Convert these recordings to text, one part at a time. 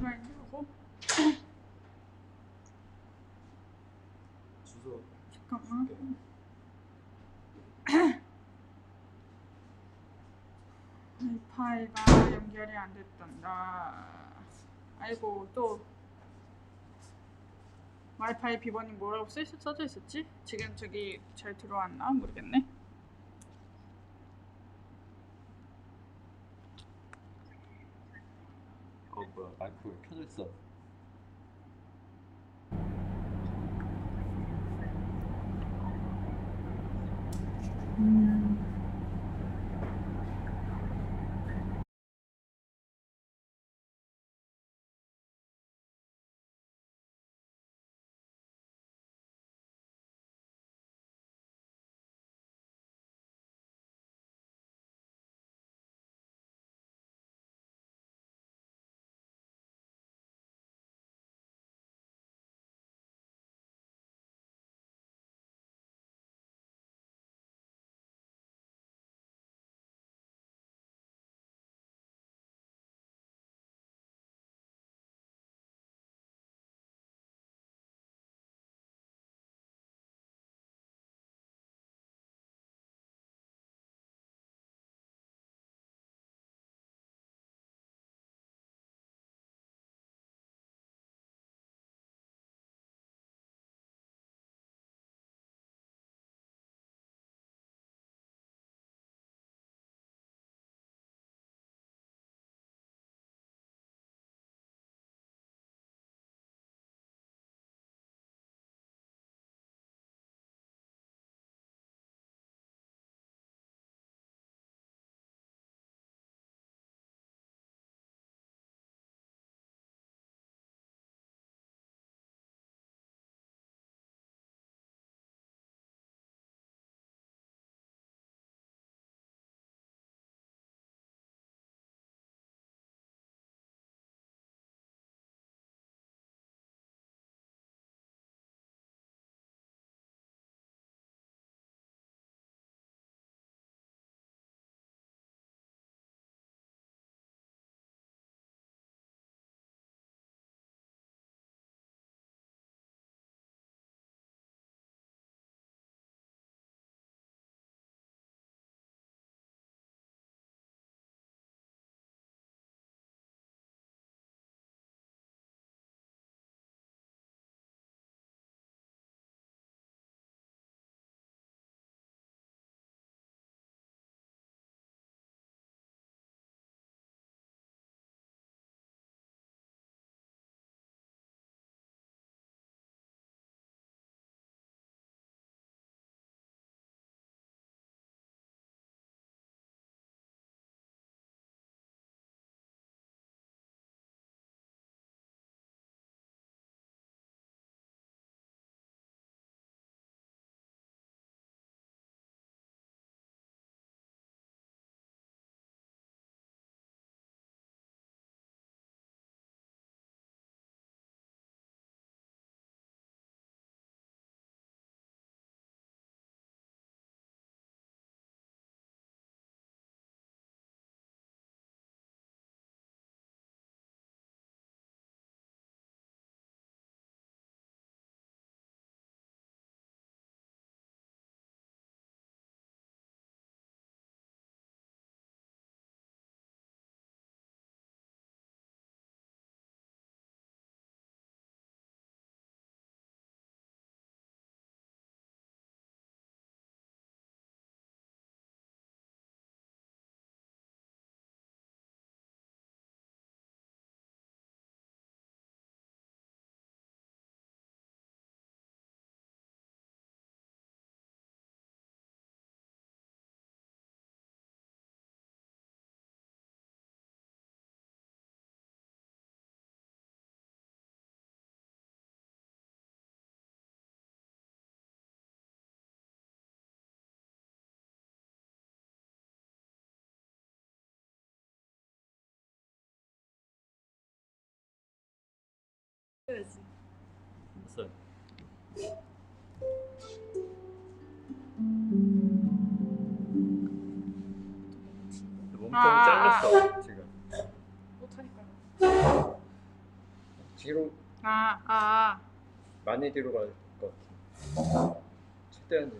말고 주소 잠깐만. 줄게. 와이파이가 연결이 안 됐단다. 아이고, 또 와이파이 비번이 뭐라고 써져 있었지? 지금 저기 잘 들어왔나? 모르겠네. 뭐야, 마이크 왜 켜져 있어? 해야지. 됐어요. 몸통이 잘렸어 지금. 못하니까. 뒤로 아. 많이 뒤로 갈 것 같아. 최대한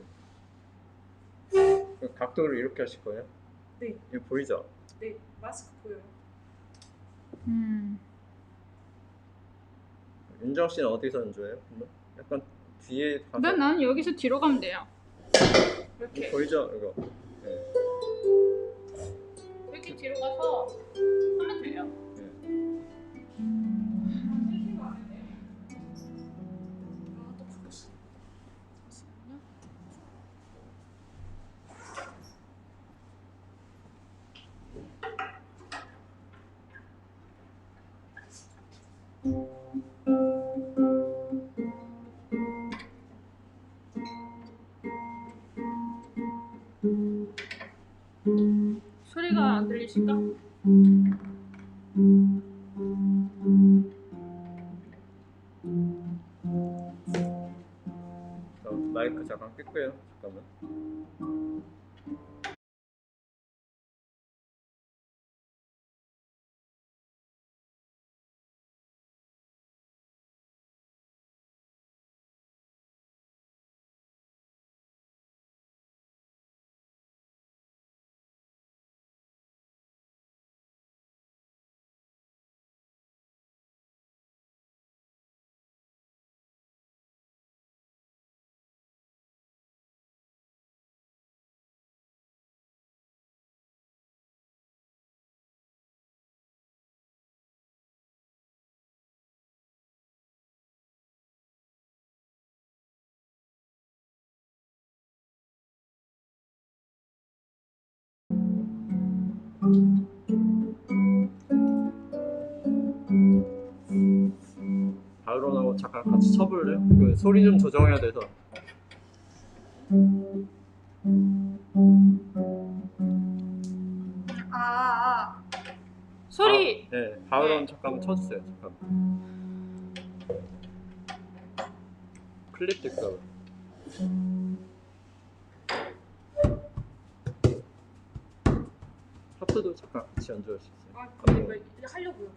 각도를 이렇게 하실 거예요? 네. 이거 보이죠? 네, 마스크 보여요. 윤정 씨는 어디서 연주해요? 그러면? 약간 뒤에 가서 근데 난 여기서 뒤로 가면 돼요. 이렇게. 보이죠? 이거. 네. 이렇게 뒤로 가서 하면 돼요. 네. 또 바뀌었어. 잠시만요. 소리가 안 들리실까? 마이크 잠깐 끌게요. 잠깐만. 바이올린하고 잠깐 같이 쳐볼래요? 그 소리 좀 조정해야 돼서. 소리. 네, 바이올린 잠깐만 쳐주세요. 잠깐. 클립 될까? 하프도 잠깐 같이 연주할 수 있어요. 아, 근데 이제 하려고요.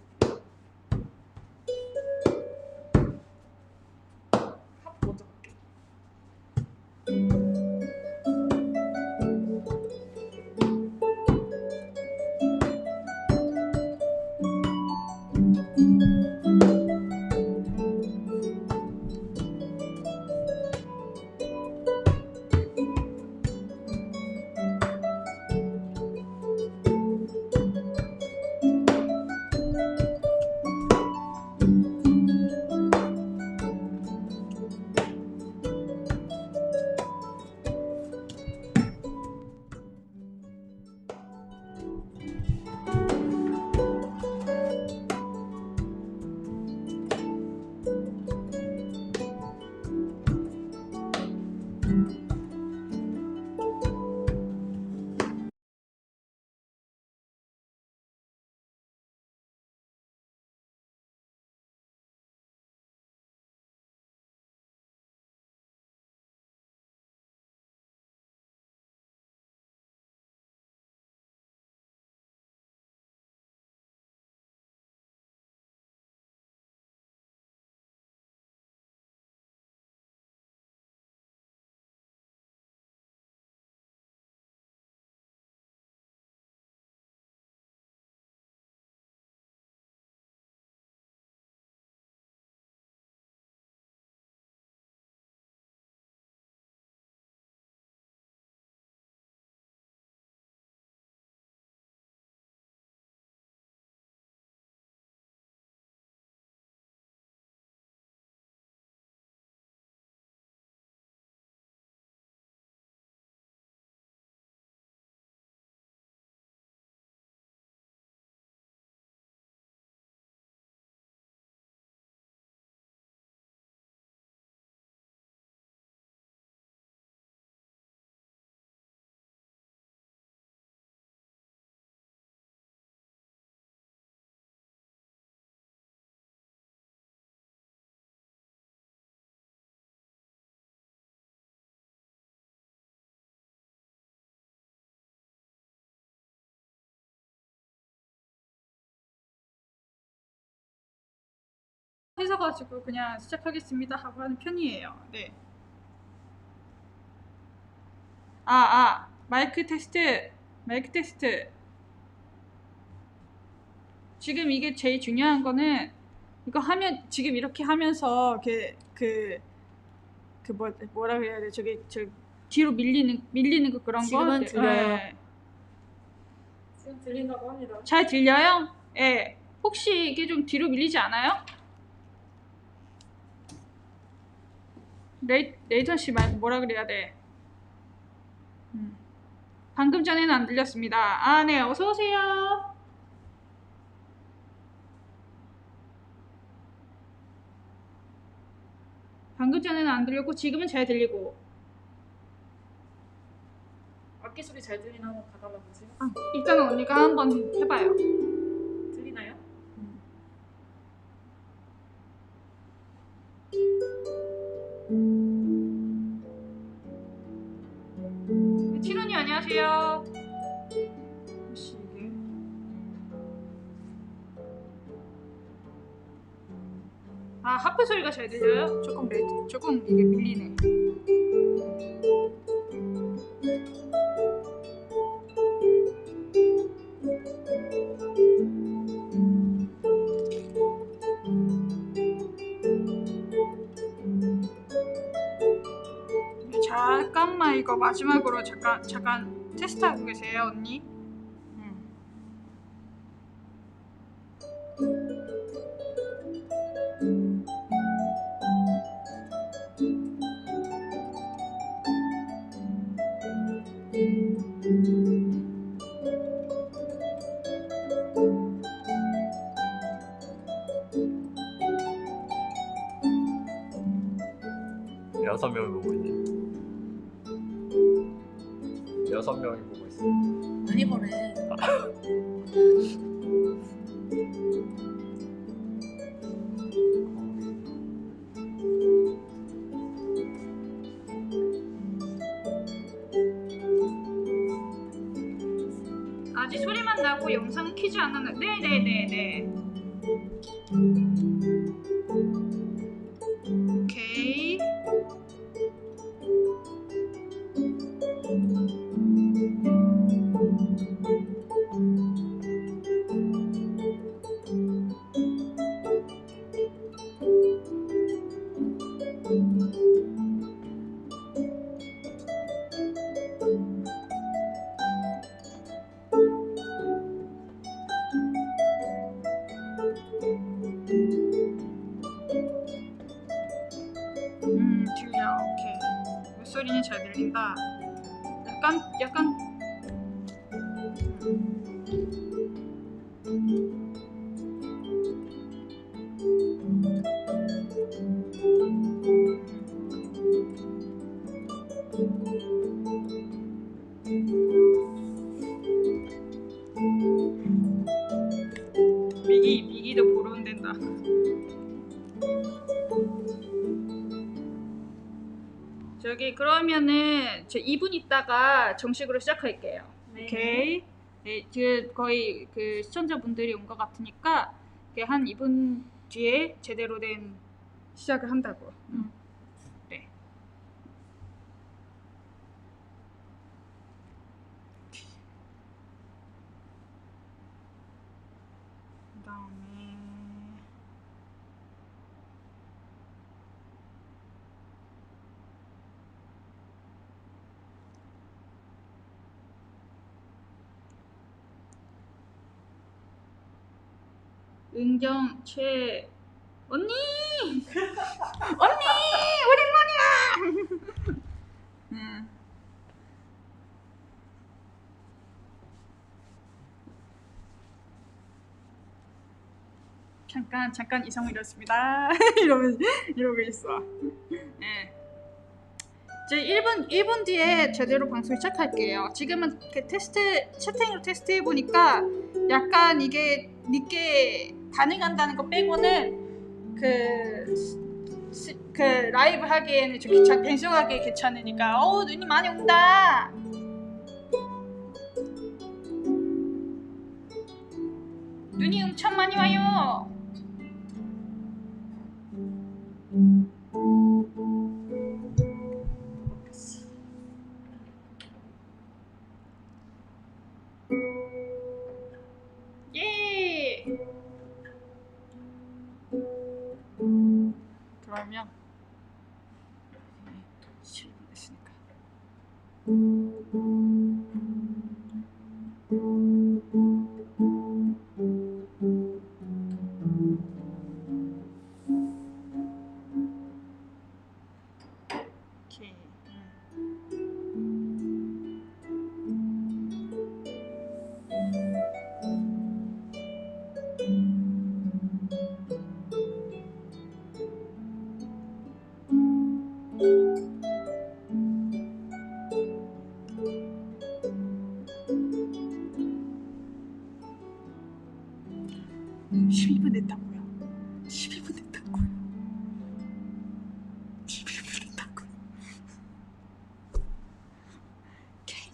합 먼저 갈게. 있어가지고 그냥 시작하겠습니다 하고 하는 편이에요. 네. 마이크 테스트. 지금 이게 제일 중요한 거는 이거 하면 지금 이렇게 하면서 뭐라 그래야 돼? 저 뒤로 밀리는 거 그런 거. 지금은 들려요. 네. 지금 들린다고 합니다. 잘 들려요? 예. 혹시 이게 좀 뒤로 밀리지 않아요? 레이턴시 말고 뭐라 그래야 돼? 방금 전에는 안 들렸습니다. 네. 어서 오세요. 방금 전에는 안 들렸고 지금은 잘 들리고. 악기 소리 잘 들리나 한번 봐달라 보세요. 일단은 언니가 한번 해봐요. 들리나요? 티노니 안녕하세요. 혹시 이게 하프 소리가 잘 들려요? 조금 이게 밀리네. 잠깐만 이거 마지막으로 잠깐 테스트하고 계세요 언니. 여섯 명이 보고 있네. 6명이 보고 있어. 많이 보네. 아직 소리만 나고 영상은 키지 않았는데. 네네네네. 오케이. 들려. 오케이. 목소리는 잘 들린다. 약간 미기도 보러 온댄다. 그러면은 저 2분 있다가 정식으로 시작할게요. 네. 오케이. 네, 지금 거의 그 시청자분들이 온 것 같으니까 한 2분 뒤에 제대로 된 시작을 한다고. 네. 그다음에 은경 최 언니 오랜만이야. 잠깐 이성을 잃었습니다. 이러고 있어. 네. 이제 1분 뒤에 제대로 방송 시작할게요. 지금은 채팅으로 테스트해 보니까 약간 이게 늦게 반응한다는 거 빼고는 그 라이브 하기에는 좀 방송하기에 괜찮으니까. 눈이 많이 온다. 눈이 엄청 많이 와요. 오케이. 음. 12분 됐다고요. 12분 됐다고요. 12분 됐다고요. 오케이.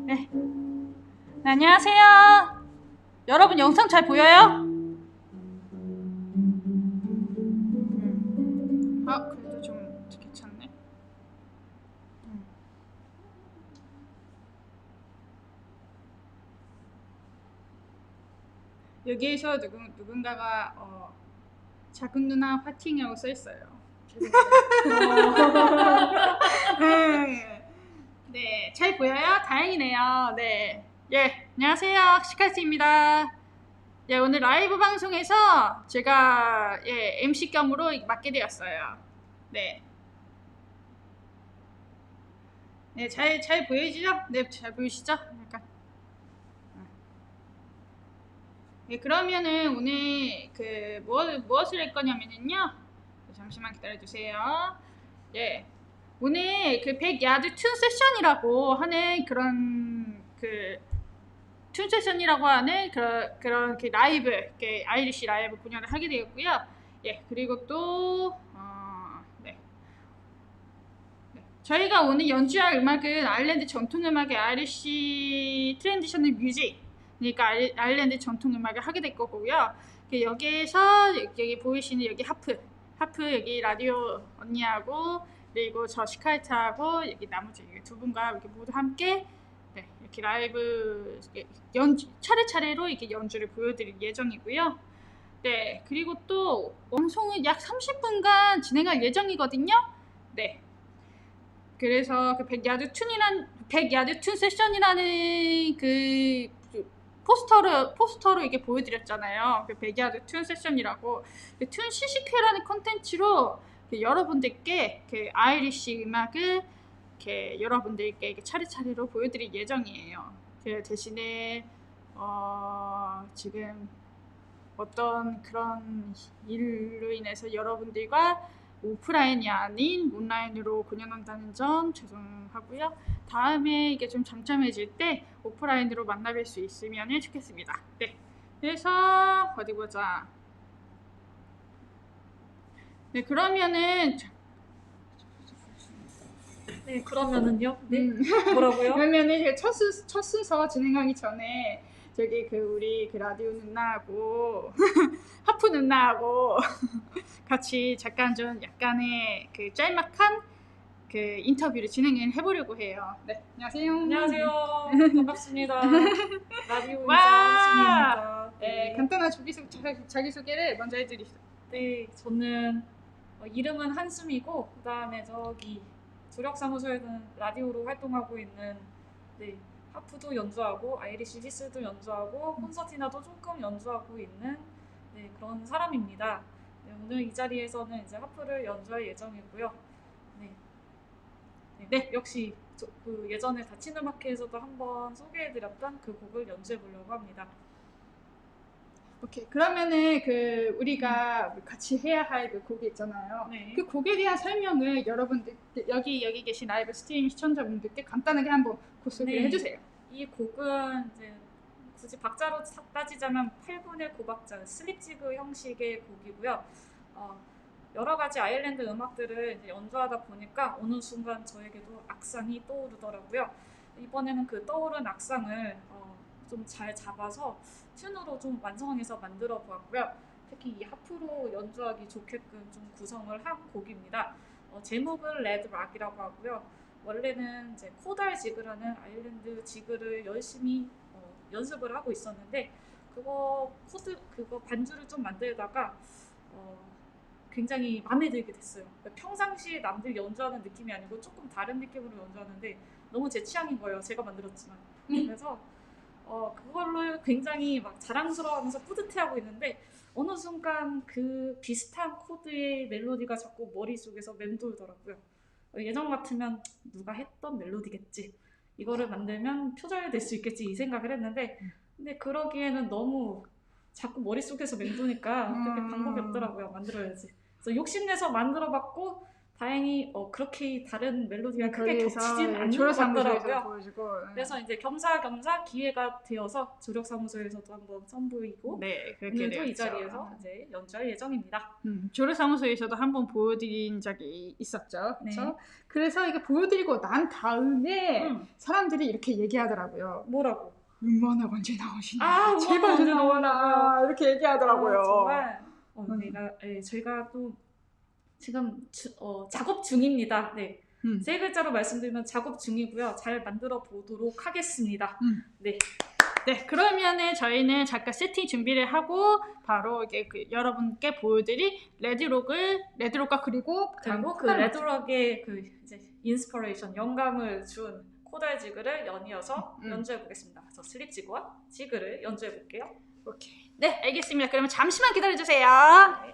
네. 네, 안녕하세요. 여러분 영상 잘 보여요? 그래도 좀 괜찮네. 여기에서 누군가가 작은 누나 화팅이라고 써 있어요. 네, 잘 보여요? 다행이네요. 네, 예, 안녕하세요, 시칼스입니다. 예, 오늘 라이브 방송에서 제가 MC 겸으로 맡게 되었어요. 네, 네, 잘 보이시죠? 네, 잘 보이시죠? 약간. 네, 그러면은 오늘 무엇을 할 거냐면요. 잠시만 기다려주세요. 예. 오늘 그 100야드 튠 세션이라고 하는 그런 튠 세션이라고 하는 그런 라이브, 아이리시 라이브 공연을 하게 되었고요. 예, 그리고 또 네. 저희가 오늘 연주할 음악은 아일랜드 전통 음악의 아이리시 트랜지셔널 뮤직, 그러니까 아일랜드 전통 음악을 하게 될 거고요. 여기에서 여기 보이시는 여기 하프 여기 라디오 언니하고 그리고 저 시카이트하고 여기 나머지 두 분과 이렇게 모두 함께 네, 이렇게 라이브 차례차례로 이렇게 연주를 보여드릴 예정이고요. 네, 그리고 또 방송은 약 30분간 진행할 예정이거든요. 네. 그래서 그 100야드 튠 세션이라는 그 포스터로 이게 보여드렸잖아요. 그 100야드 튠 세션이라고 그 튠 시식회라는 콘텐츠로 여러분들께 그 아이리시 음악을 이렇게 여러분들께 이렇게 차례차례로 보여드릴 예정이에요. 그 대신에 지금 어떤 그런 일로 인해서 여러분들과 오프라인이 아닌 온라인으로 공연한다는 점 죄송하고요. 다음에 이게 좀 잠잠해질 때 오프라인으로 만나뵐 수 있으면 좋겠습니다. 네, 그래서 어디 보자. 네, 그러면은 네, 그러면은요? 네? 뭐라고요? 그러면은 첫 순서 진행하기 전에 저기 우리 라디오 누나하고 하프 누나하고 같이 잠깐 좀 약간의 짤막한 인터뷰를 진행을 해보려고 해요. 네, 안녕하세요. 안녕하세요. 반갑습니다. 라디오 인사입니다. 네, 간단한 자기소개를 먼저 해드리시죠. 네, 저는 이름은 한숨이고 그 다음에 저기 조력사무소에는 라디오로 활동하고 있는 하프도 연주하고 아이리시 히스도 연주하고 콘서티나도 조금 연주하고 있는 그런 사람입니다. 오늘 이 자리에서는 이제 하프를 연주할 예정이고요. 네, 역시 그 예전에 다친 음악회에서도 한번 소개해드렸던 그 곡을 연주해보려고 합니다. 오케이, 그러면은 우리가 같이 해야 할 그 곡이 있잖아요. 네. 그 곡에 대한 설명을 여러분들 여기 계신 라이브 스트림 시청자분들께 간단하게 한번 소개를 해주세요. 이 곡은 이제 굳이 박자로 따지자면 8분의 9박자 슬립지그 형식의 곡이고요. 여러 가지 아일랜드 음악들을 이제 연주하다 보니까 어느 순간 저에게도 악상이 떠오르더라고요. 이번에는 그 떠오른 악상을 좀 잘 잡아서 튠으로 좀 완성해서 만들어 보았고요. 특히 이 하프로 연주하기 좋게끔 좀 구성을 한 곡입니다. 제목은 레드 락이라고 하고요. 원래는 이제 코달 지그라는 아일랜드 지그를 열심히 연습을 하고 있었는데 그거 반주를 좀 만들다가 굉장히 마음에 들게 됐어요. 평상시에 남들 연주하는 느낌이 아니고 조금 다른 느낌으로 연주하는데 너무 제 취향인 거예요. 제가 만들었지만. 그래서 그걸로 굉장히 막 자랑스러워하면서 뿌듯해하고 있는데 어느 순간 그 비슷한 코드의 멜로디가 자꾸 머릿속에서 맴돌더라고요. 예전 같으면 누가 했던 멜로디겠지. 이거를 만들면 표절될 수 있겠지 이 생각을 했는데 근데 그러기에는 너무 자꾸 머릿속에서 맴도니까 어떻게 방법이 없더라고요. 만들어야지. 그래서 욕심내서 만들어봤고 다행히 그렇게 다른 멜로디가 크게 겹치진 않는 것 같더라고요. 그래서 이제 겸사겸사 기회가 되어서 조력사무소에서도 한번 선보이고 네, 그렇게 오늘도 이 되었죠. 자리에서 이제 연주할 예정입니다. 조력사무소에서도 한번 보여드린 적이 있었죠. 네. 그렇죠? 그래서 이게 보여드리고 난 다음에 사람들이 이렇게 얘기하더라고요. 뭐라고? 음원학 언제 나오시냐? 제발 음원 언제 언제 나오나? 이렇게 얘기하더라고요. 정말 저희가 또 지금 작업 중입니다. 네. 세 글자로 말씀드리면 작업 중이고요. 잘 만들어 보도록 하겠습니다. 네. 네, 그러면은 저희는 잠깐 세팅 준비를 하고 바로 이게 여러분께 보여드릴 레드록과 그리고 그 레드록의 그 이제 인스퍼레이션 영감을 준 코달 지그를 연이어서 연주해 보겠습니다. 그래서 슬립 지그와 지그를 연주해 볼게요. 오케이. 네, 알겠습니다. 그러면 잠시만 기다려 주세요. 네.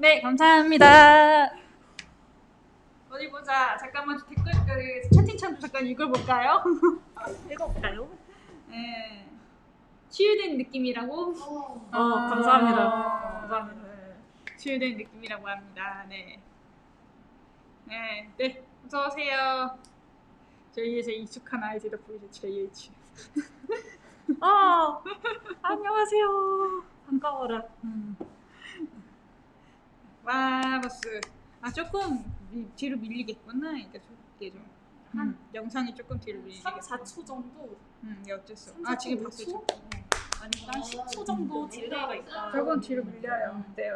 네, 감사합니다. 어디 보자. 잠깐만 댓글 채팅창도 잠깐 읽어볼까요? 읽어볼까요? 네. 치유된 느낌이라고? 감사합니다. 감사합니다. 네. 치유된 느낌이라고 합니다. 네. 네. 어서 오세요. 저희에서 익숙한 아이들을 보이죠. JH. 안녕하세요. 반가워라. 와, 버스. 조금 뒤로 밀리겠구나. 이게 좀 영상이 조금 뒤로 밀리겠구나. 3-4초 정도. 이게 어쩔 수 없어. 지금 봤어요. 지금. 아니 한 10초 정도 딜레이가 있다. 저건 뒤로 밀려요. 네.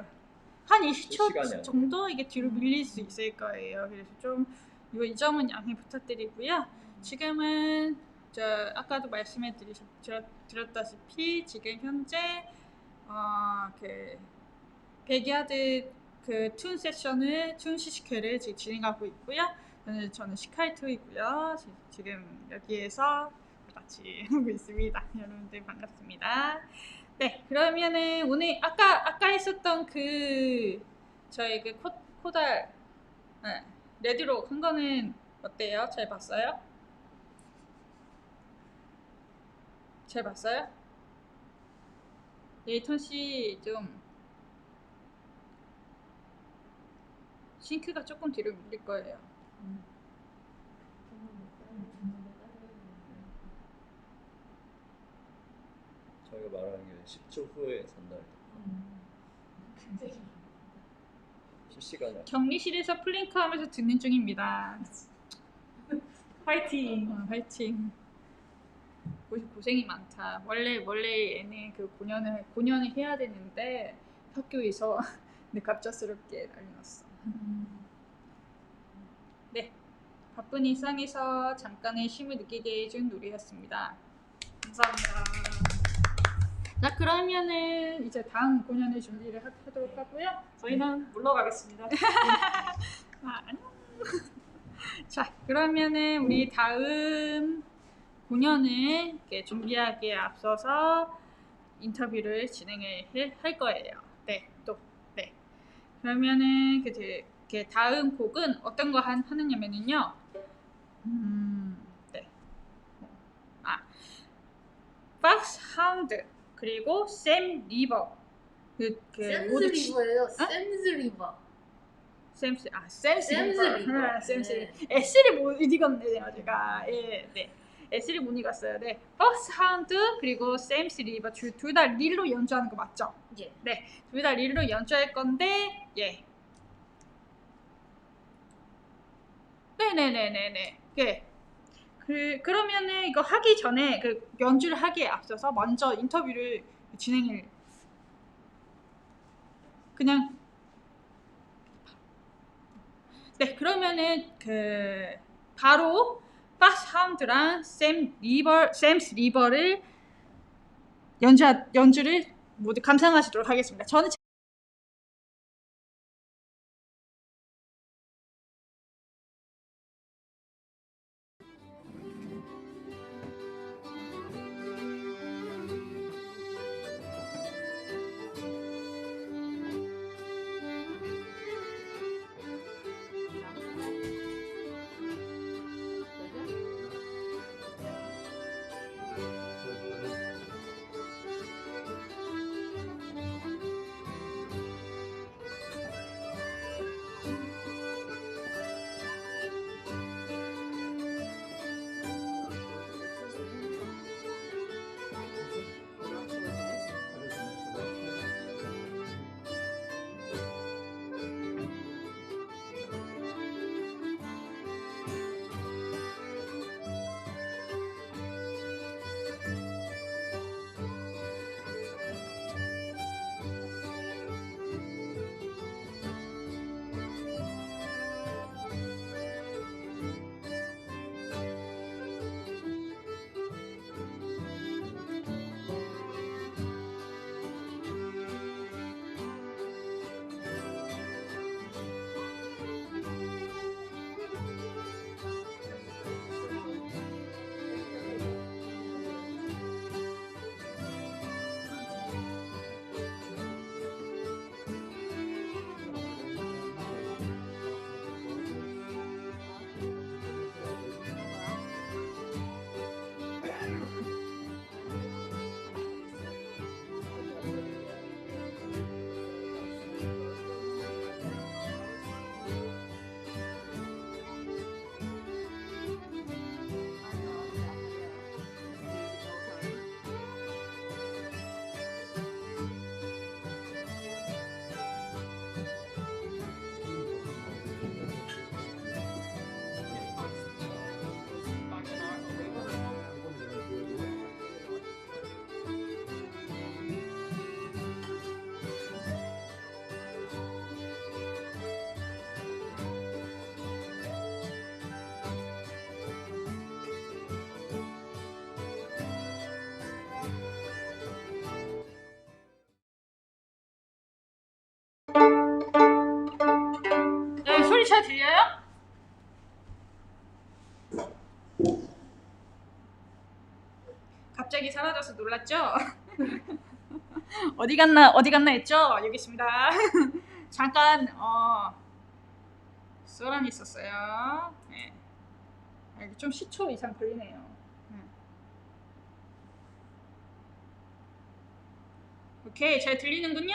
한 20초 시간이 정도 이게 뒤로 밀릴 수 있을 거예요. 그래서 좀 이 점은 양해 부탁드리고요. 지금은 아까도 말씀해 드렸다시피 지금 현재 그 백야드 그 툰 세션을 툰 시식회를 지금 진행하고 있고요. 저는 시카이토이고요. 지금 여기에서 같이 하고 있습니다. 여러분들 반갑습니다. 네, 그러면은 오늘 아까 했었던 저희 코달 레드로 한 거는 어때요? 잘 봤어요? 잘 봤어요? 예이턴 씨 좀 싱크가 조금 뒤로 밀릴 거예요. 저희가 말하는 게 10초 후에 전달돼. 실시간이야. 격리실에서 플링크하면서 듣는 중입니다. 파이팅. 화이팅. 고생이 많다. 원래 얘는 그 공연을 해야 되는데 학교에서 근데 갑작스럽게 난리 났어. 네, 바쁜 일상에서 잠깐의 쉼을 느끼게 해준 노래였습니다. 감사합니다. 자, 그러면은 이제 다음 공연을 준비를 하도록 하고요. 저희는 물러가겠습니다. 안녕. 자, 그러면은 우리 다음 공연을 이렇게 준비하기에 앞서서 인터뷰를 진행을 할 거예요. 네. 그러면은 그 다음 곡은 어떤 거 하느냐면요. 네. 박스 하운드 그리고 샘 리버 샘스 리버예요. 샘스 리버. 샘스 샘스 리버. 리버. 샘스 네. 리버. S를 못 읽었네요, 제가. 예, 네. S를 못 읽었어요. 네. 박스 하운드 그리고 샘스 리버 둘 다 릴로 연주하는 거 맞죠? 예. 네. 둘 다 릴로 연주할 건데, 예. 네네네네네. 예. 그러면은 이거 하기 전에 연주를 하기에 앞서서 먼저 인터뷰를 진행을 그냥 네, 그러면은 바로 박스 하운드랑 샘스 리버를 연주를 모두 감상하시도록 하겠습니다. 저는 네, 소리 잘 들려요? 갑자기 사라져서 놀랐죠? 어디 갔나 했죠? 여기 있습니다. 잠깐 쏘란이 있었어요. 네. 이게 좀 10초 이상 걸리네요. 오케이, 잘 들리는군요.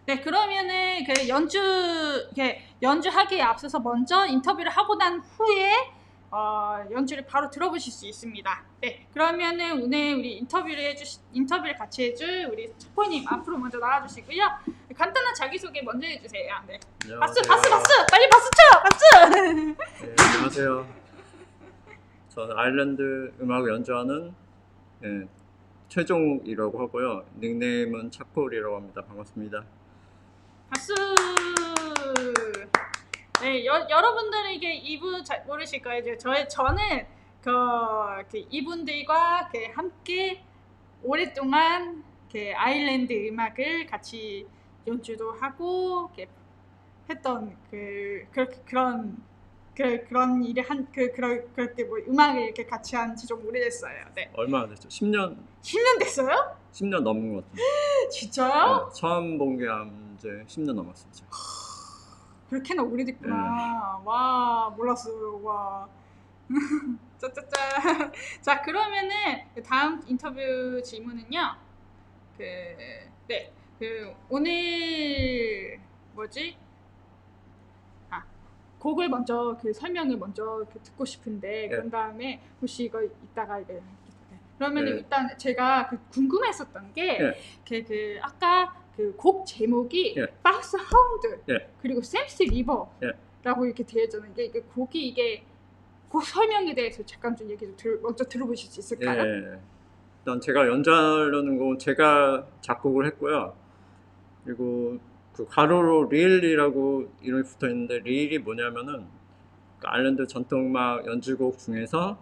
네, 그러면은 그 연주하기에 앞서서 먼저 인터뷰를 하고 난 후에 연주를 바로 들어보실 수 있습니다. 네, 그러면은 오늘 우리 인터뷰를 같이 해줄 우리 차포님 앞으로 먼저 나와주시고요. 간단한 자기소개 먼저 해주세요. 네. 박수! 빨리 박수 쳐! 박수! 네, 안녕하세요. 저는 아일랜드 음악을 연주하는 최종욱이라고 하고요. 닉네임은 차콜이라고 합니다. 반갑습니다. 박수! 네, 여러분들에게 이분 잘 모르실 거예요. 저는 이분들과 함께 오랫동안 아일랜드 음악을 같이 연주도 하고 했던 그런 일을 그렇게 뭐 음악을 이렇게 같이 한 지 좀 오래됐어요. 네. 얼마나 됐죠? 10년 10년 됐어요? 10년 넘은 것 같아요. 진짜요? 네, 처음 본 게 이제 10년 넘었습니다. 그렇게나 오래됐구나. 와, 몰랐어요. 와. 짜짜짜. 자, 그러면은 다음 인터뷰 질문은요. 오늘 뭐지? 곡을 먼저 설명을 먼저 듣고 싶은데 그런 다음에 혹시 이거 이따가 그러면은 일단 제가 궁금했었던 게 아까 곡 제목이 박스 하운드 그리고 샘스 리버라고 이렇게 되어 있잖아요. 이게 곡 설명에 대해서 잠깐 좀 얘기 좀 먼저 들어보실 수 있을까요? 일단 제가 연주하려는 건 제가 작곡을 했고요. 그리고 그 가로로 릴이라고 이름이 붙어 있는데 릴이 뭐냐면은 아일랜드 전통음악 연주곡 중에서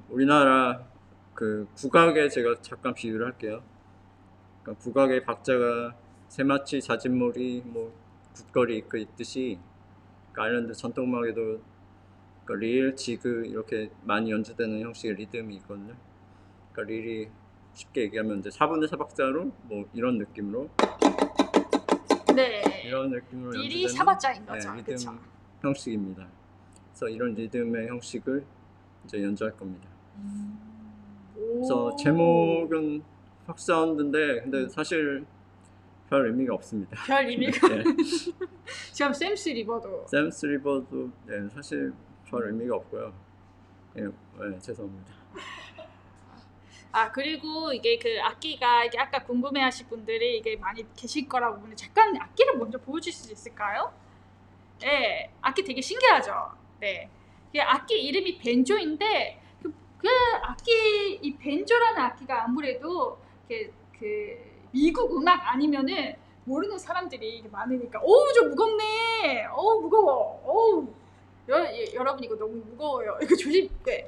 우리나라 국악에 제가 잠깐 비유를 할게요. 그러니까 국악의 박자가 세마치, 자진몰이, 뭐 굿거리 있듯이 아일랜드 전통음악에도 릴, 지그 이렇게 많이 연주되는 형식의 리듬이 있거든요. 그러니까 릴이 쉽게 얘기하면 이제 4분의 4 박자로 뭐 이런 느낌으로 이런 느낌으로 릴이 연주되는 4박자인 거죠. 리듬 그쵸? 형식입니다. 그래서 이런 리듬의 형식을 이제 연주할 겁니다. 그래서 제목은 팍사운드인데 근데 사실 별 의미가 없습니다. 별 의미가 지금 샘스 리버도 사실 별 의미가 없고요. 죄송합니다. 그리고 이게 악기가 아까 궁금해하실 분들이 이게 많이 계실 거라고 보는데 잠깐 악기를 먼저 보여줄 수 있을까요? 네, 악기 되게 신기하죠. 네, 이게 악기 이름이 벤조인데 이 벤조라는 악기가 아무래도 미국 음악 아니면은 모르는 사람들이 많으니까 좀 무겁네. 무거워. 여러분 이거 너무 무거워요. 이거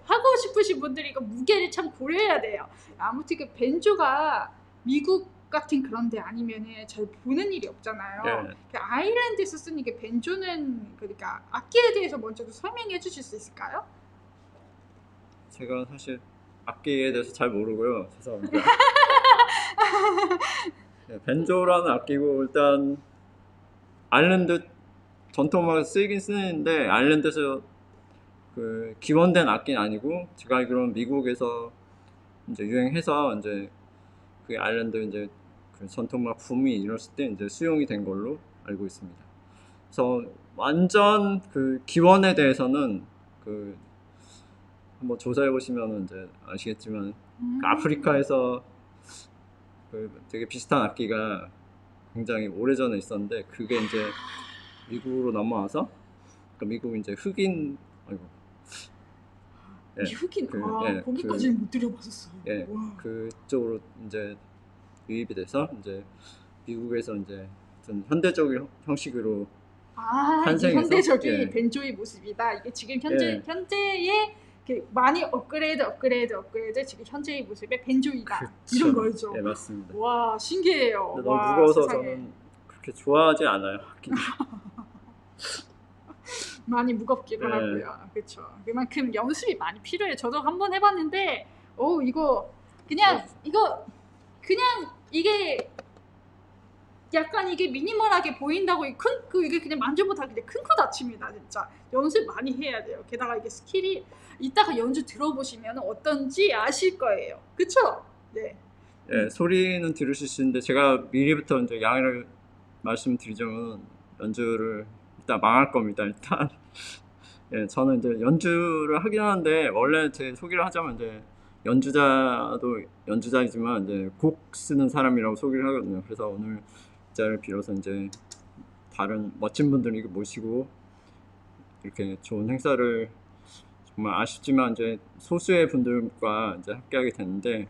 하고 싶으신 분들이 이거 무게를 참 고려해야 돼요. 아무튼 벤조가 미국 같은 그런 데 아니면은 잘 보는 일이 없잖아요. 아일랜드에서 쓰는 게 벤조는 그러니까 악기에 대해서 먼저 설명해 주실 수 있을까요? 제가 사실 악기에 대해서 잘 모르고요. 죄송합니다. 벤조라는 악기고 일단 아일랜드 전통음악에서 쓰이긴 쓰는데 아일랜드에서 기원된 악기는 아니고 제가 알기로는 미국에서 이제 유행해서 이제 아일랜드 이제 전통음악 붐이 일었을 때 이제 수용이 된 걸로 알고 있습니다. 그래서 완전 기원에 대해서는 한번 조사해 보시면 이제 아시겠지만 아프리카에서 되게 비슷한 악기가 굉장히 오래전에 있었는데 그게 이제 미국으로 넘어와서 미국 이제 흑인 흑인 거기까지는 못 들여봤었어요. 그쪽으로 이제 유입이 돼서 이제 미국에서 이제 좀 현대적인 형식으로 탄생해서 현대적인 벤조의 모습이다. 이게 지금 현재의 이렇게 많이 업그레이드 지금 현재의 모습의 벤조이다 그쵸. 이런 거죠. 네, 맞습니다. 와 신기해요. 근데 와, 너무 무거워서 세상에. 저는 그렇게 좋아하지 않아요. 많이 무겁기도 네. 하고요. 그렇죠. 그만큼 연습이 많이 필요해요. 저도 한번 해봤는데, 이거 그냥 이게 약간 이게 미니멀하게 보인다고 이게 그냥 만져보다 그냥 큰 코 다칩니다. 진짜 연습 많이 해야 돼요. 게다가 이게 스킬이 이따가 연주 들어보시면 어떤지 아실 거예요. 그렇죠? 네. 예, 소리는 들으실 수 있는데 제가 미리부터 이제 양해를 말씀드리자면 연주를 일단 망할 겁니다. 일단 예, 저는 이제 연주를 하긴 하는데 원래 제 소개를 하자면 이제 연주자도 연주자이지만 이제 곡 쓰는 사람이라고 소개를 하거든요. 그래서 오늘 이 자리를 빌어서 이제 다른 멋진 분들 모시고 이렇게 좋은 행사를 정말 아쉽지만 이제 소수의 분들과 이제 함께하게 됐는데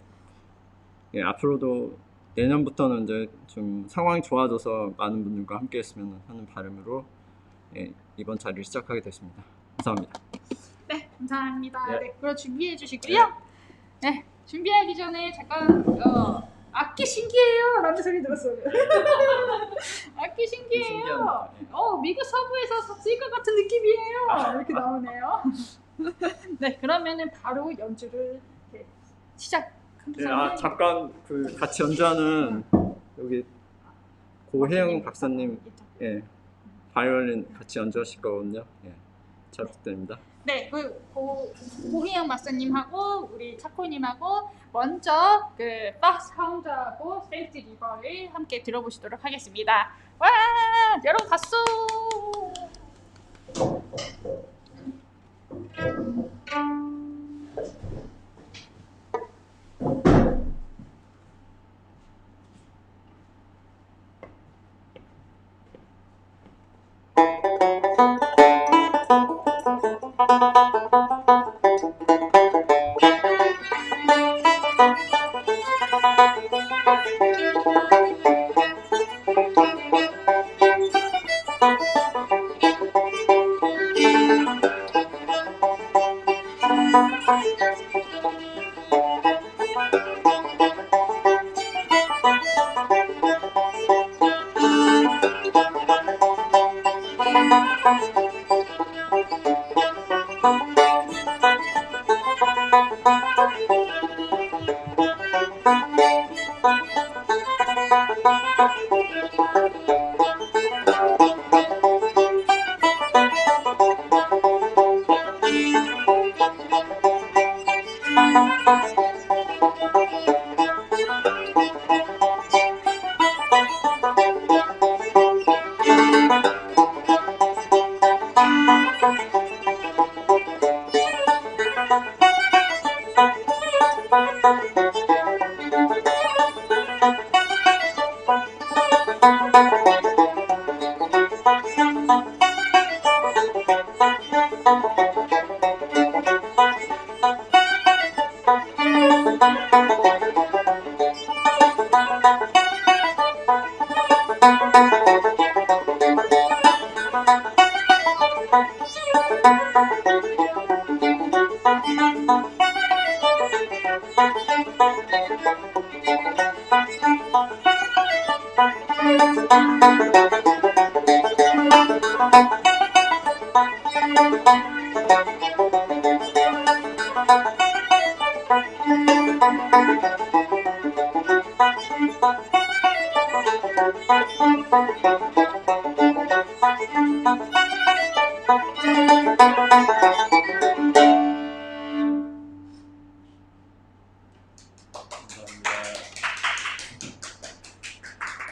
예, 앞으로도 내년부터는 이제 좀 상황이 좋아져서 많은 분들과 함께했으면 하는 바람으로 예, 이번 자리를 시작하게 됐습니다. 감사합니다. 네, 감사합니다. 네. 네, 그럼 준비해 주시고요. 네, 준비하기 전에 잠깐 악기 신기해요 라는 소리 들었어요. 악기 신기해요. 신기합니다. 미국 서부에서 쓸 것 같은 느낌이에요. 이렇게 나오네요. 네, 그러면은 바로 연주를 이렇게 시작하기 예, 전에 잠깐 그 같이 연주하는 여기 고혜영 박사님 예, 바이올린 같이 연주하실 거거든요. 예, 잘 부탁드립니다. 네, 고희영 박사님하고 우리 차코님하고 먼저 그 박스 사운드하고 스테이트 리버를 함께 들어보시도록 하겠습니다. 와, 여러분 박수!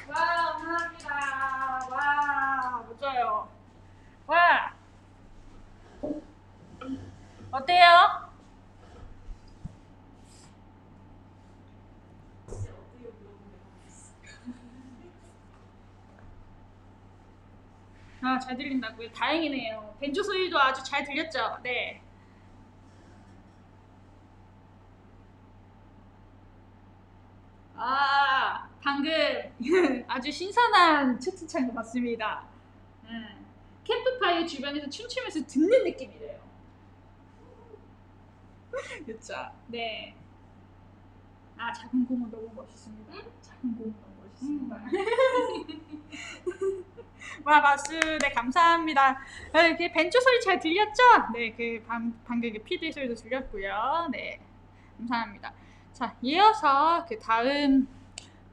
와, 감사합니다. 와, 멋져요. 와, 어때요? 잘 들린다고요? 다행이네요. 벤조 소리도 아주 잘 들렸죠? 네. 방금 아주 신선한 채팅창 것 같습니다. 캠프파이어 주변에서 춤추면서 듣는 느낌이래요. 그렇죠. 네. 아, 작은 공은 너무 멋있습니다. 작은 공은 너무 멋있습니다. 와, 박수. 네, 감사합니다. 이렇게 벤조 소리 잘 들렸죠? 네, 방금 그 PD 소리도 들렸고요. 네, 감사합니다. 자, 이어서 그 다음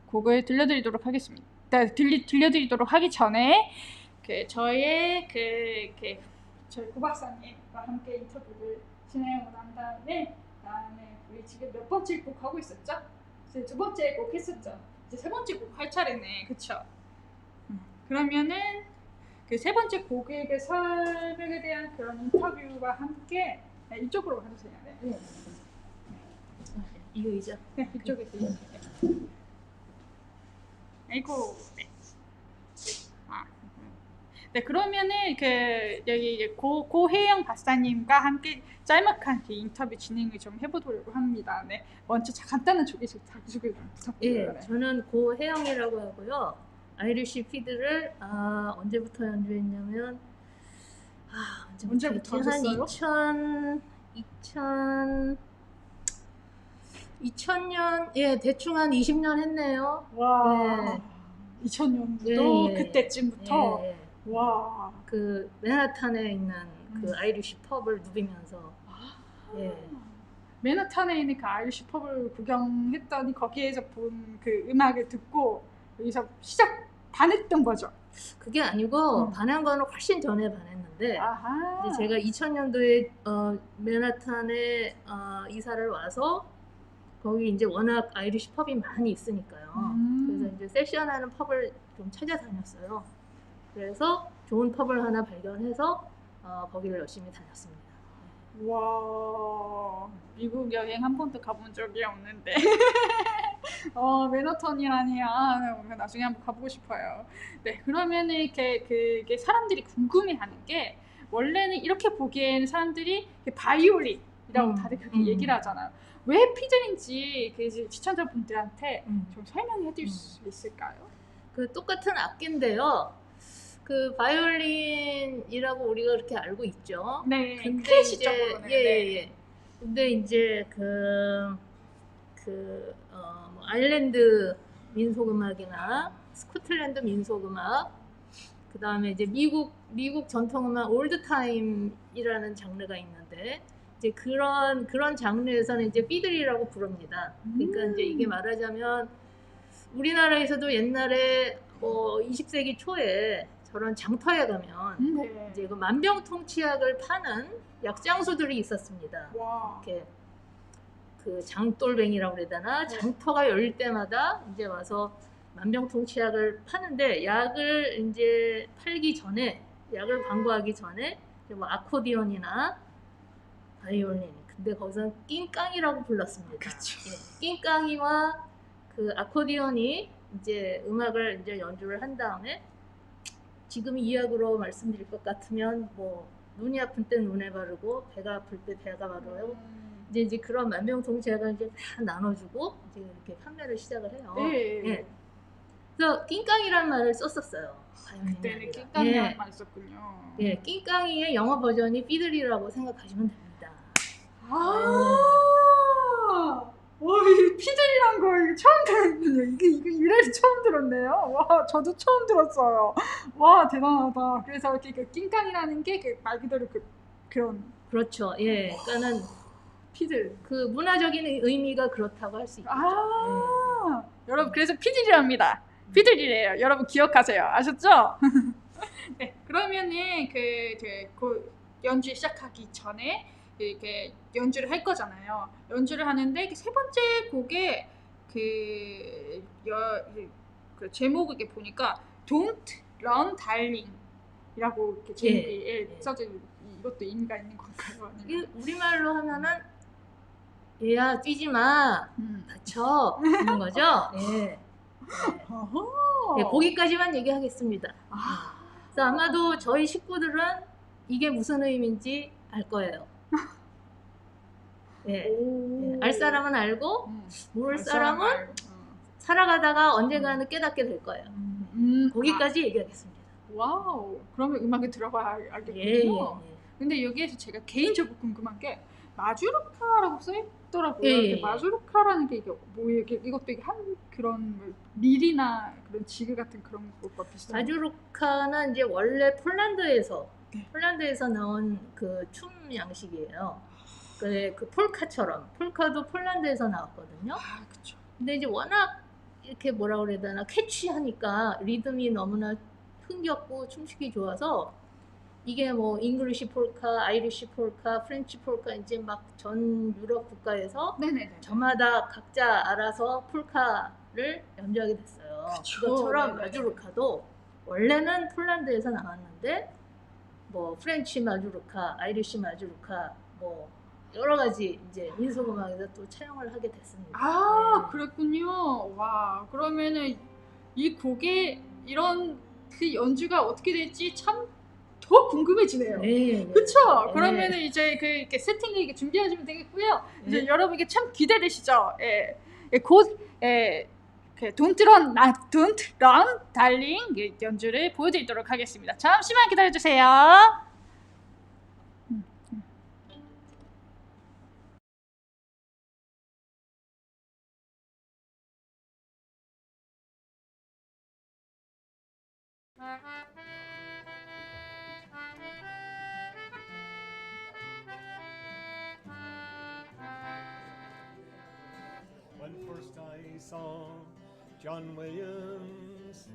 곡을 들려드리도록 하겠습니다. 들려드리도록 하기 전에 저희 고 박사님과 함께 인터뷰를 진행하고 난 다음에 우리 지금 몇 번째 곡 하고 있었죠? 이제 두 번째 곡 했었죠? 이제 세 번째 곡 할 차례네, 그쵸? 그러면은 그 세 번째 곡의 그 설명에 대한 그런 인터뷰와 함께 이쪽으로 가주세요. 네. 이거이죠. 네, 이쪽에 아이고. 네. 네, 그러면은 여기 이제 고혜영 박사님과 함께 짤막한 인터뷰 진행을 좀 해보도록 합니다. 네, 먼저 간단한 자기소개 좀 부탁드려요. 예, 저는 고혜영이라고 하고요. 아이리시 피드를 언제부터 연주했냐면 언제부터 하셨어요? 한 2000년 예 대충 한 20년 했네요. 와, 네. 2000년도 예, 예. 그때쯤부터 예, 예. 와, 그 맨하탄에 있는 그 아이리시 펍을 누비면서 예. 맨하탄에 있는 그 아이리시 펍을 구경했더니 거기에서 본 그 음악을 듣고 여기서 반했던 거죠. 그게 아니고 반한 거는 훨씬 전에 반했는데 아하. 이제 제가 2000년도에 맨하탄에 이사를 와서 거기 이제 워낙 아이리시 펍이 많이 있으니까요. 그래서 이제 세션하는 펍을 좀 찾아다녔어요. 그래서 좋은 펍을 하나 발견해서 거기를 열심히 다녔습니다. 와, 미국 여행 한 번도 가본 적이 없는데 맨하탄이라니 나중에 한번 가보고 싶어요. 네, 그러면은 그게 사람들이 궁금해하는 게 원래는 이렇게 보기에는 사람들이 바이올린이라고 다들 그렇게 얘기를 하잖아요. 왜 피들인지 시청자분들한테 좀 설명해 줄 수 있을까요? 그 똑같은 악기인데요. 그 바이올린이라고 우리가 그렇게 알고 있죠. 네, 근데 클래식적으로는. 예. 근데 이제 뭐 아일랜드 민속음악이나 스코틀랜드 민속음악, 그 다음에 이제 미국 전통음악 올드타임이라는 장르가 있는데 이제 그런 장르에서는 이제 피들이라고 부릅니다. 그러니까 이제 이게 말하자면 우리나라에서도 옛날에 뭐 20세기 초에 저런 장터에 가면 네. 이제 그 만병통치약을 파는 약장수들이 있었습니다. 와. 이렇게 그 장돌뱅이라고 그래야 되나? 장터가 열릴 때마다 이제 와서 만병통치약을 파는데 약을 이제 팔기 전에 약을 광고하기 전에 이제 뭐 아코디언이나 바이올린, 근데 거기서 낑깡이라고 불렀습니다. 그쵸. 예, 낑깡이와 그 아코디언이 이제 음악을 이제 연주를 한 다음에 지금 이 약으로 말씀드릴 것 같으면 뭐 눈이 아픈 때 눈에 바르고 배가 아플 때 배가 바르고 이제 그런 만병통치약을 이제 다 나눠주고 이제 이렇게 판매를 시작을 해요. 네. 예. 그래서 낑깡이라는 말을 썼었어요. 그때는 낑깡이라는 말을 썼군요. 예, 낑깡이의 영어 버전이 피들이라고 생각하시면 됩니다. 이 피들이란 거 이거 처음 들었네요. 이게 이래서 처음 들었네요. 와, 저도 처음 들었어요. 와, 대단하다. 그래서 이렇게 그 낑깡이라는 게 말 그대로 그런 그렇죠. 예, 그러니까는 피들. 그 문화적인 의미가 그렇다고 할 수 있죠. 여러분 그래서 피들이랍니다. 피들이래요. 여러분 기억하세요. 아셨죠? 네, 그러면은 그 연주 시작하기 전에 이렇게 연주를 할 거잖아요. 연주를 하는데 세 번째 곡에 그 제목을 이렇게 보니까 Don't Run Darling이라고 이렇게 제목이 써져 이것도 의미가 있는 건가요? 이게 우리말로 하면은 얘야 뛰지 마, 다쳐 이런 거죠. 예. 네, 거기까지만 얘기하겠습니다. 그래서 아마도 저희 식구들은 이게 무슨 의미인지 알 거예요. 예. 예. 알 사람은 알고 모를 사람은 살아가다가 언젠가는 깨닫게 될 거예요. 거기까지 얘기하겠습니다. 와우. 그러면 음악에 들어가야 알겠군요. 예. 근데 여기에서 제가 개인적으로 궁금한 게 마주르카라고 써있더라고요. 예, 근데 예. 마주르카라는 게 이게 뭐예요? 이것도 이게 한 그런 뭐 릴이나 그런 지그 같은 그런 것과 비슷한. 마주르카는 이제 원래 폴란드에서 네. 나온 그 춤 양식이에요. 그 폴카처럼 폴카도 폴란드에서 나왔거든요. 아, 그렇죠. 근데 이제 워낙 이렇게 뭐라 그래야 되나 캐치하니까 리듬이 너무나 흥겹고 춤추기 좋아서 이게 뭐 잉글리시 폴카, 아이리시 폴카, 프렌치 폴카 이제 막 전 유럽 국가에서 네네네. 저마다 각자 알아서 폴카를 연주하게 됐어요. 그쵸. 그것처럼 네네. 마주르카도 원래는 폴란드에서 나왔는데 뭐 프렌치 마주르카, 아이리시 마주르카 뭐 여러 가지 이제 민속음악에서 또 차용을 하게 됐습니다. 아, 네. 그랬군요. 와, 그러면은 이 곡에 이런 그 연주가 어떻게 될지 참 더 궁금해지네요. 네, 그쵸? 네. 그러면은 이제 그 이렇게 세팅을 이렇게 준비하시면 되겠고요. 이제 네. 여러분 이게 참 기대되시죠? 예. 예, 곧 그 Don't Run, Darling 연주를 보여드리도록 하겠습니다. 잠시만 기다려주세요. When first I saw John Williams,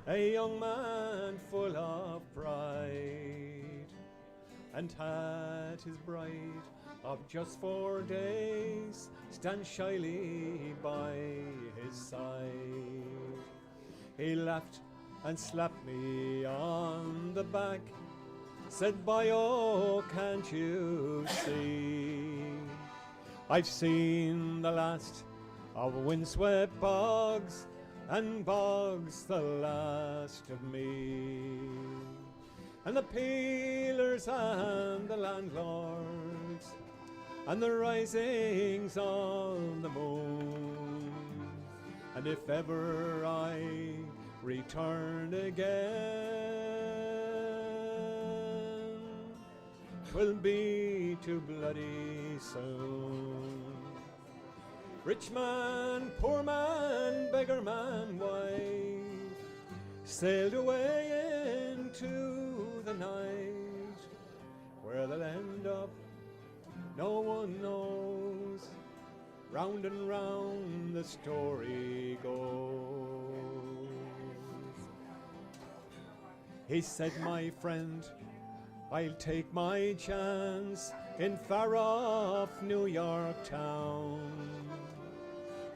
a young man full of pride, and had his bride of just 4 days stand shyly by his side. He laughed and slapped me on the back, said, "Boy, oh, can't you see? I've seen the last of windswept bogs, and bogs the last of me. And the peelers and the landlords, and the risings on the moon. And if ever I return again, 'twill be too bloody soon. Rich man, poor man, beggar man, wife, sailed away into the night. Where they'll end up, no one knows. Round and round the story goes." He said, "My friend, I'll take my chance in far off New York town.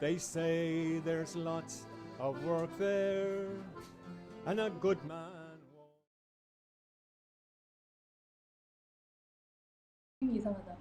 They say there's lots of work there, and a good man won't." 이상하다.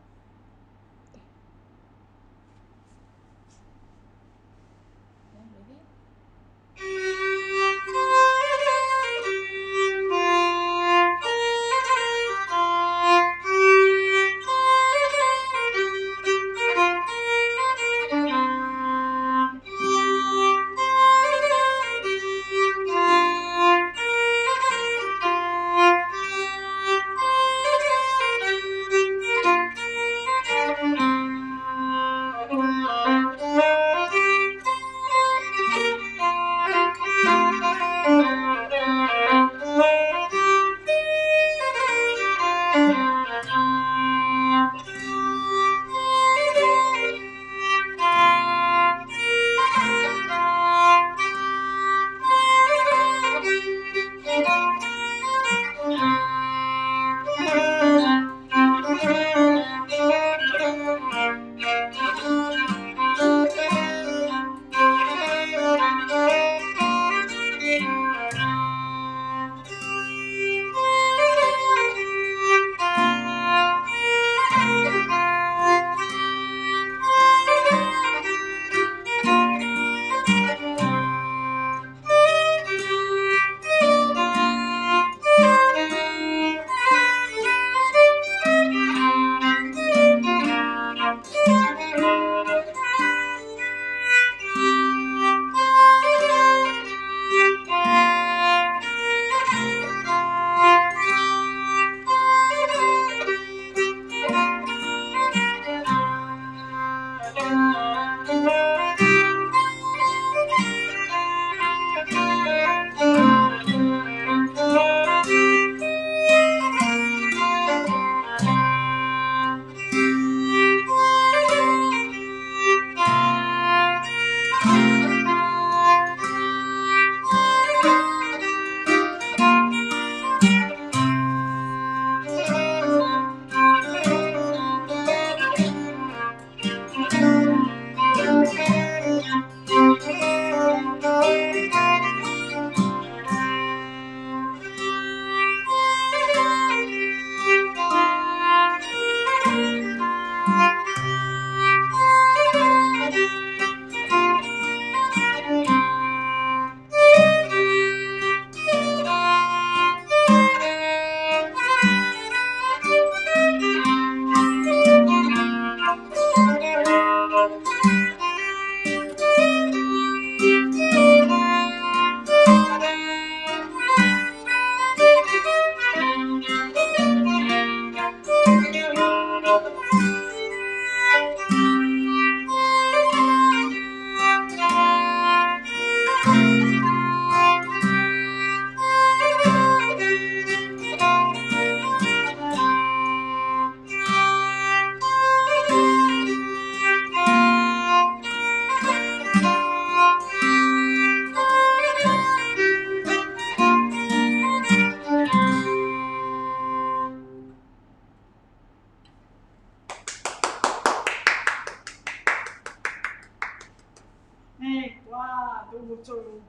네, 와 너무 멋져요.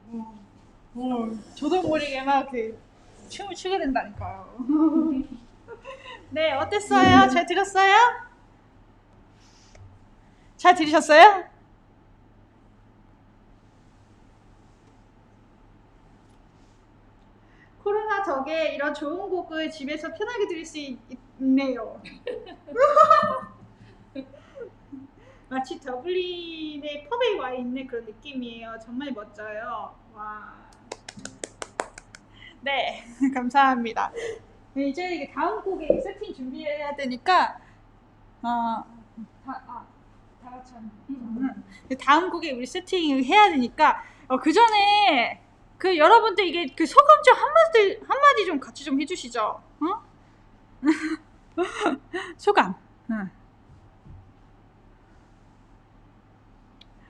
저도 모르게 막 그 춤을 추게 된다니까요. 네, 어땠어요? 잘 들었어요? 잘 들으셨어요? 코로나 덕에 이런 좋은 곡을 집에서 편하게 들을 수 있네요. 마치 더블린의 펍에 와 있는 그런 느낌이에요. 정말 멋져요. 와. 네, 감사합니다. 네, 이제 다음 곡에 세팅 준비해야 되니까 다 같이 하는. 다음 곡에 우리 세팅을 해야 되니까 그 전에 그 여러분들 이게 그 소감 좀 한마디 좀 같이 좀 해주시죠. 소감.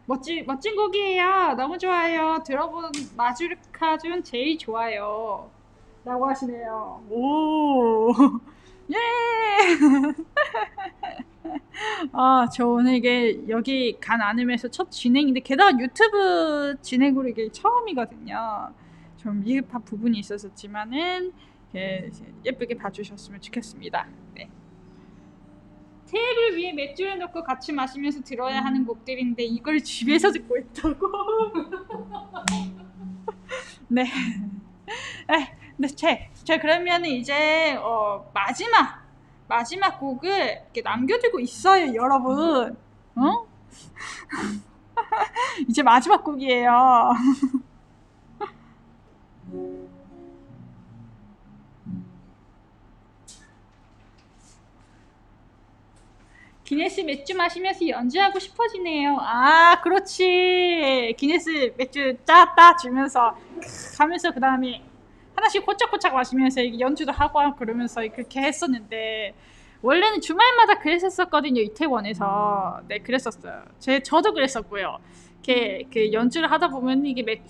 멋진 곡이에요. 너무 좋아요. 들어본 마주르카 중 제일 좋아요. 라고 하시네요. 오, 예! 저 오늘 이게 여기 간 아님에서 첫 진행인데, 게다가 유튜브 진행으로 이게 처음이거든요. 좀 미흡한 부분이 있었지만은, 예쁘게 봐주셨으면 좋겠습니다. 네. 테이블 위에 맥주를 넣고 같이 마시면서 들어야 하는 곡들인데 이걸 집에서 듣고 있다고? 네. 자 그러면 이제 마지막 곡을 이렇게 남겨두고 있어요, 여러분. 이제 마지막 곡이에요. 기네스 맥주 마시면서 연주하고 싶어지네요. 아, 그렇지. 기네스 맥주 짜 주면서 하면서 그 다음에 하나씩 호짝호짝 마시면서 연주도 하고 그러면서 그렇게 했었는데, 원래는 주말마다 그랬었거든요, 이태원에서. 네, 그랬었어요. 저도 그랬었고요. 이렇게 연주를 하다 보면 이게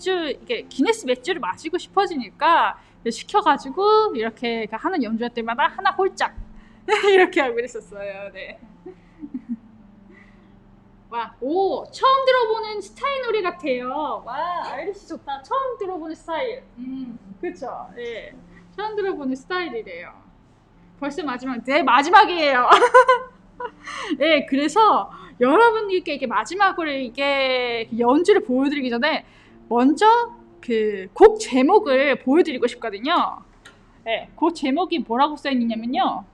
기네스 맥주를 마시고 싶어지니까 시켜가지고 이렇게 하는 연주할 때마다 하나 홀짝 이렇게 하고 그랬었어요. 네. 와, 처음 들어보는 스타일 노래 같아요. 와, 아이리시 좋다. 처음 들어보는 스타일. 그쵸? 예. 처음 들어보는 스타일이래요. 벌써 네, 마지막이에요. 예, 그래서 여러분들께 이렇게 마지막으로 이게 연주를 보여드리기 전에 먼저 그 곡 제목을 보여드리고 싶거든요. 예, 곡 제목이 뭐라고 써있냐면요.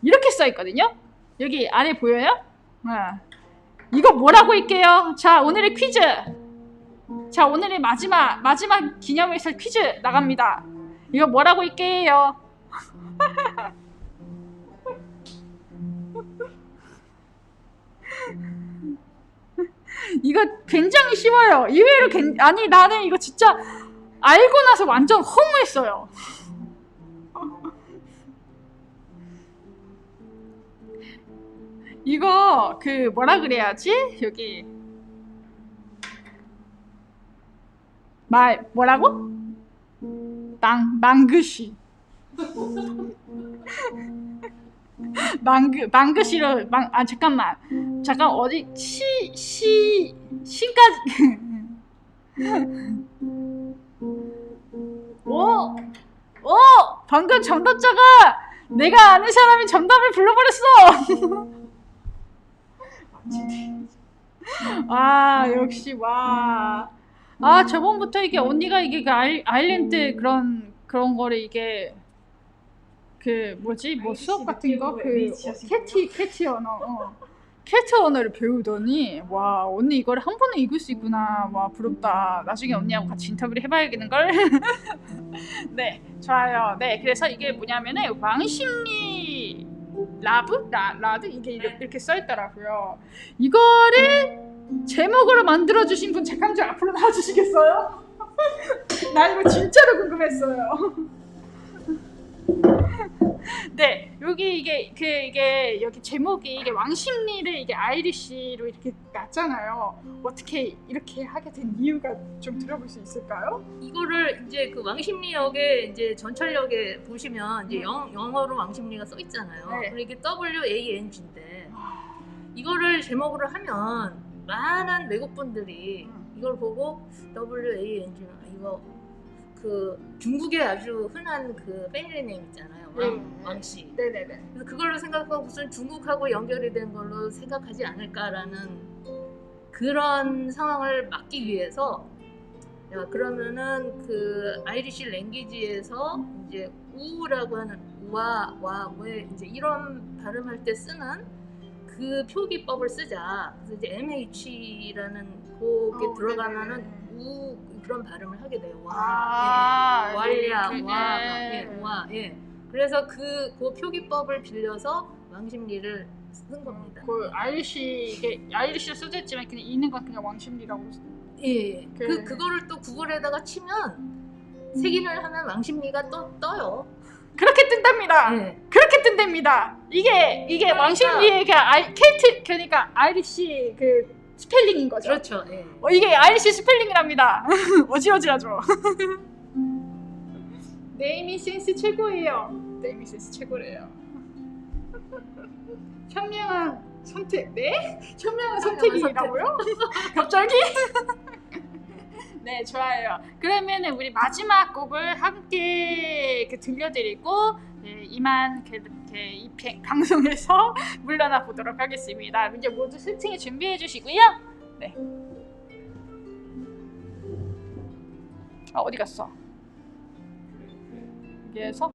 이렇게 써있거든요. 여기 아래 보여요? 이거 뭐라고 할게요? 자, 오늘의 퀴즈. 자, 오늘의 마지막 기념일설 퀴즈 나갑니다. 이거 뭐라고 할게요? 이거 굉장히 쉬워요. 의외로 아니, 나는 이거 진짜 알고 나서 완전 허무했어요. 이거 뭐라 그래야지? 여기 뭐라고? 망그시. 망그시로 잠깐 어디 시까지 오 방금 정답자가 내가 아는 사람이 정답을 불러버렸어. 아 역시 와. 아 저번부터 이게 언니가 이게 그 아일랜드 그런 거를 이게 그 뭐지 뭐 수업 같은 거 그 캐티 언어 캐티 언어를 배우더니 와 언니 이걸 한 번에 읽을 수 있구나. 와 부럽다. 나중에 언니하고 같이 인터뷰를 해봐야겠는 걸. 네 좋아요. 네 그래서 이게 뭐냐면은 왕심리 라드 이게 이렇게 써있더라고요. 이거를 제목으로 만들어주신 분 잠깐 좀 앞으로 나와주시겠어요? 나 이거 진짜로 궁금했어요. 네, 여기 이게 여기 제목이 이게 왕심리를 이게 아이리시로 이렇게 놨잖아요. 어떻게 이렇게 하게 된 이유가 좀 들어볼 수 있을까요? 이거를 이제 그 왕십리역에 이제 전철역에 보시면 이제 영어로 왕십리가 써 있잖아요. 네. 그리고 이게 WANG인데 이거를 제목으로 하면 많은 외국 분들이 이걸 보고 WANG 이거 그 중국의 아주 흔한 그 패밀리 네임 있잖아요. 왕씨. 네네네. 그래서 그걸로 생각하고 무슨 중국하고 연결이 된 걸로 생각하지 않을까라는 그런 상황을 막기 위해서 야 그러면은 그 아이리시 랭귀지에서 이제 우라고 하는 우와 와왜 이제 이런 발음할 때 쓰는 그 표기법을 쓰자. 그래서 이제 MH라는 그게 들어가면은 우 그런 발음을 하게 돼요. 와, 왈야, 와, 예. 그래서 그 표기법을 빌려서 왕심리를 쓴 겁니다. 그 아이리시로 써져 있지만 그냥 읽는 건 그냥 왕심리라고. 예. 그거를 또 구글에다가 치면 색인을 하면 왕심리가 또 떠요. 그렇게 뜬답니다. 예. 그렇게 뜬답니다. 이게 왕심리의 켈트 그러니까 아이리시 그 스펠링인 거죠. 그렇죠. 예. 이게 아이리시 스펠링이랍니다. 어지러지하죠. 네이밍 센스 최고예요. 네이밍 센스 최고래요. 현명한 선택. 네? 현명한 선택이라고요? 갑자기? 네, 좋아요. 그러면은 우리 마지막 곡을 함께 들려드리고 이만 이 방송에서 물러나 보도록 하겠습니다. 이제 모두 세팅을 준비해 주시고요. 네. 어디 갔어? 여기에서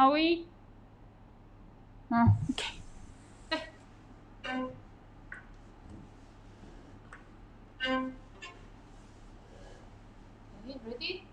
하위. 오케이. 네. 레디?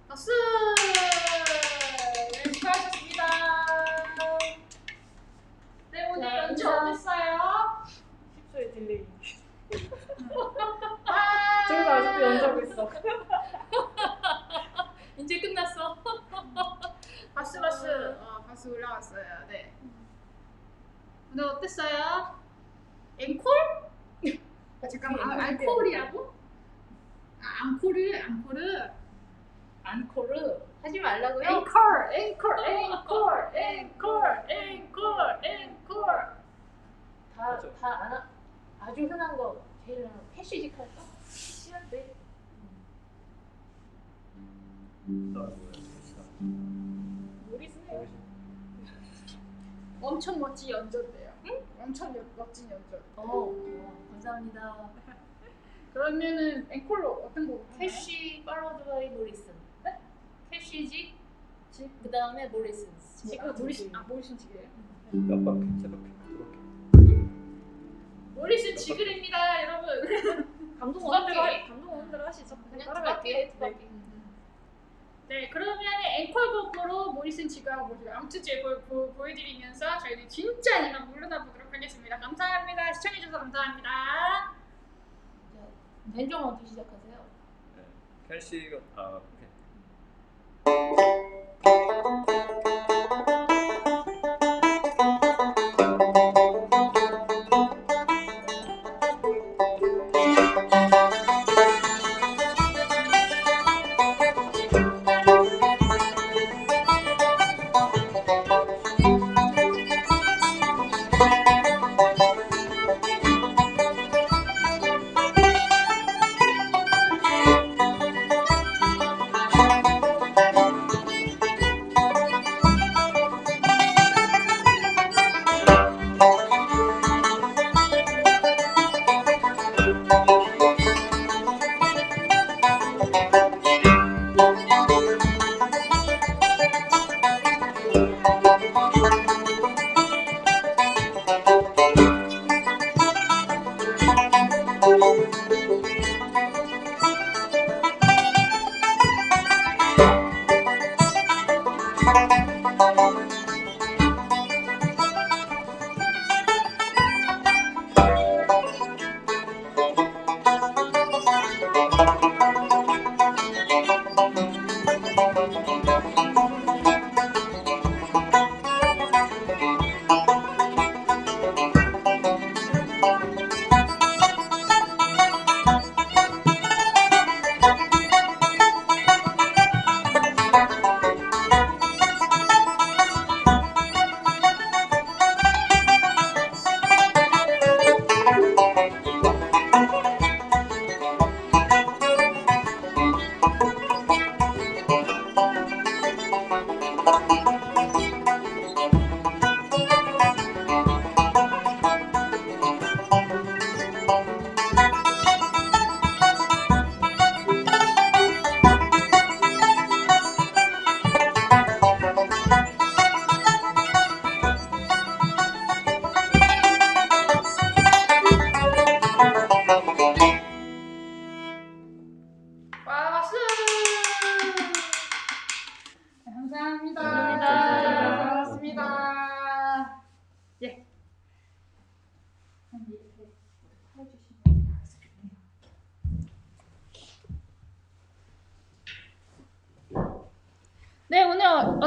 박수! 네, 수고하셨습니다. 네, 오늘 자, 연주 인사. 어땠어요? 10초의 딜레이. 아, 저기서 아직도 연주하고 있어. 이제 끝났어. 박수 박수. 박수 올라왔어요. 네. 오늘 어땠어요? 앵콜? 잠깐만. 앵콜이라고? 앵콜을. 안코르 하지 말라고요? 앵콜. 다 아주 흔한 거 제일 흔한 거 패시직 할까? 패시한데 모리스네요. 엄청 멋진 연주인데요. 엄청 멋진 연주. 감사합니다. 그러면은 앵콜로 어떤 곡? 캐시 팔로드 바이 모리슨. 캐시직 그 다음에 모리슨. 지금 모리슨 지그래요. 몇 바퀴? 세 바퀴? 두 바퀴? 모리슨 지그래입니다, 여러분. 감동원대로 하시죠. 그냥 따라갈게요. 두 바퀴. 네, 그러면 앵콜곡으로 모리슨 지그하고 아무튼 제 보여드리면서 저희는 진짜 이만 물러나 보도록 하겠습니다. 감사합니다. 시청해주셔서 감사합니다. 벤조 먼저 시작하세요. 네. 켈시가 오케이.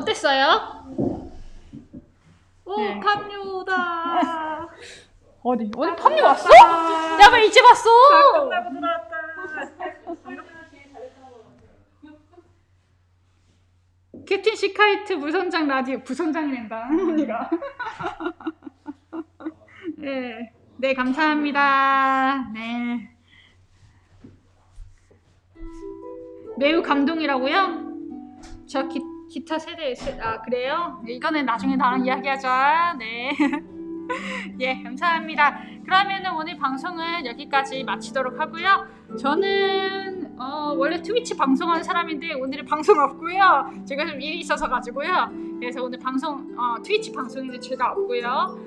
어땠어요? 오, 네. 팝류다. 어디 팝류 왔어? 야, 왜 이제 봤어? 끝나고 들어왔다. 캡틴 시카이트 부선장 라디오 부선장이란다 언니가. 네, 네 감사합니다. 네, 매우 감동이라고요? 저 기타 아 그래요? 이거는 나중에 나랑 이야기하자. 네. 예, 감사합니다. 그러면은 오늘 방송은 여기까지 마치도록 하고요. 저는 원래 트위치 방송하는 사람인데 오늘은 방송 없고요. 제가 좀 일이 있어서 가지고요. 그래서 오늘 방송 트위치 방송인데 제가 없고요.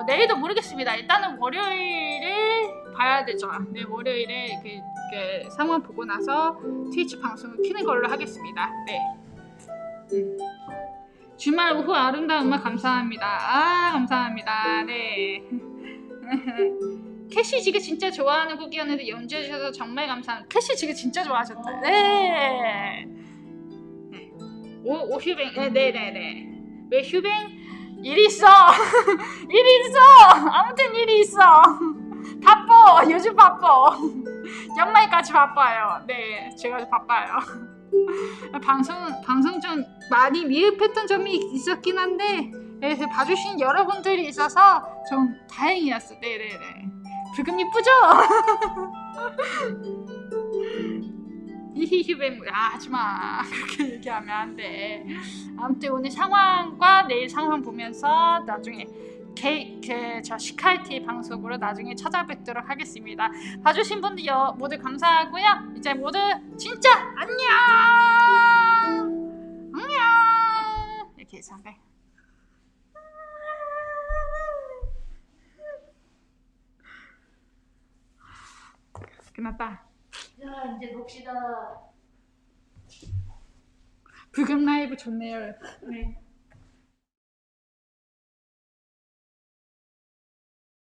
내일도 모르겠습니다. 일단은 월요일을 봐야 되죠. 네, 월요일에 그 상황 보고 나서 트위치 방송을 키는 걸로 하겠습니다. 네. 주말 오후 아름다운 음악 감사합니다. 아, 감사합니다. 네. 캐시 지가 진짜 좋아하는 곡이었는데 연주해주셔서 정말 감사합니다. 캐시 지가 진짜 좋아하셨다. 네. 네. 오 휴뱅. 네네네. 왜 휴뱅? 일이 있어. 일이 있어. 아무튼 일이 있어. 바빠. 요즘 바빠. 연말까지 바빠요. 네, 제가 바빠요. 방송 좀 많이 미흡했던 점이 있었긴 한데, 그래서 봐주신 여러분들이 있어서 좀 다행이었어. 네네네. 불금 이쁘죠? 히히히뱅 하지마. 그렇게 얘기하면 안 돼. 아무튼 오늘 상황과 내일 상황 보면서 나중에 저 시카이티 방송으로 나중에 찾아뵙도록 하겠습니다. 봐주신 분들 모두 감사하고요. 이제 모두 진짜 안녕. 이렇게 해서 네. 끝났다. 자, 이제 봅시다. 불금 라이브 좋네요. 네.